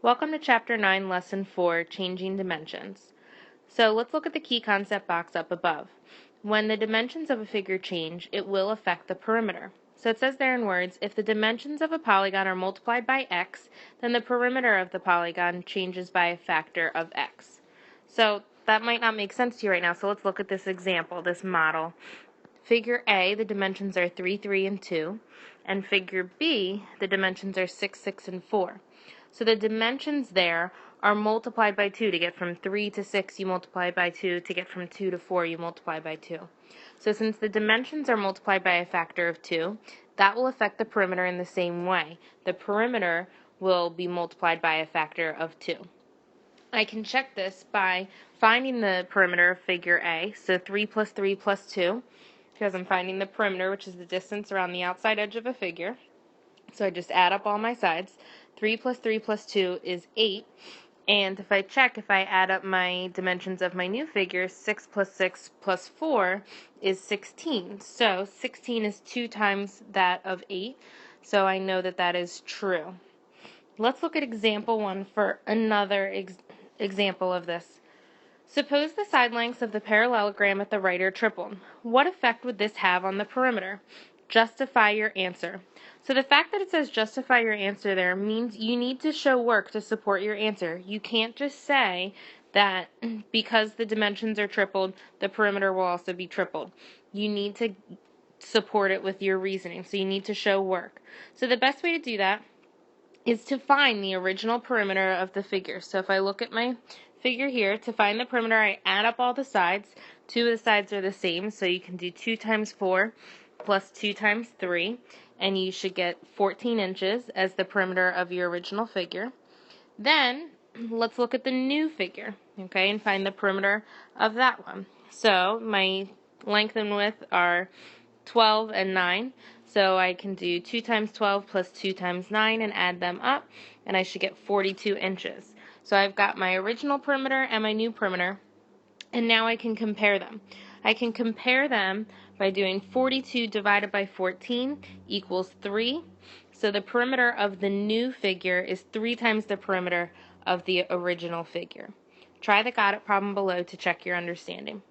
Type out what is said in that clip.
Welcome to Chapter 9, Lesson 4, Changing Dimensions. So let's look at the key concept box up above. When the dimensions of a figure change, it will affect the perimeter. So it says there in words, if the dimensions of a polygon are multiplied by x, then the perimeter of the polygon changes by a factor of x. So that might not make sense to you right now, so let's look at this example, this model. Figure A, the dimensions are 3, 3, and 2, and figure B, the dimensions are 6, 6, and 4. So the dimensions there are multiplied by 2 to get from 3 to 6, you multiply by 2. To get from 2 to 4, you multiply by 2. So since the dimensions are multiplied by a factor of 2, that will affect the perimeter in the same way. The perimeter will be multiplied by a factor of 2. I can check this by finding the perimeter of figure A, so 3 plus 3 plus 2, because I'm finding the perimeter, which is the distance around the outside edge of a figure. So I just add up all my sides. 3 plus 3 plus 2 is 8. And if I add up my dimensions of my new figure, 6 plus 4 is 16. So 16 is 2 times that of 8. So I know that that is true. Let's look at example 1 for another example of this. Suppose the side lengths of the parallelogram at the right are tripled. What effect would this have on the perimeter? Justify your answer. So the fact that it says justify your answer there means you need to show work to support your answer. You can't just say that because the dimensions are tripled, the perimeter will also be tripled. You need to support it with your reasoning, so you need to show work. So the best way to do that is to find the original perimeter of the figure. So if I look at my figure here, to find the perimeter, I add up all the sides. 2 of the sides are the same, so you can do 2 times 4 plus 2 times 3, and you should get 14 inches as the perimeter of your original figure. Then, let's look at the new figure, okay, and find the perimeter of that one. So, my length and width are 12 and 9, so I can do 2 times 12 plus 2 times 9 and add them up, and I should get 42 inches. So I've got my original perimeter and my new perimeter, and now I can compare them. I can compare them by doing 42 divided by 14 equals 3. So the perimeter of the new figure is 3 times the perimeter of the original figure. Try the Got It problem below to check your understanding.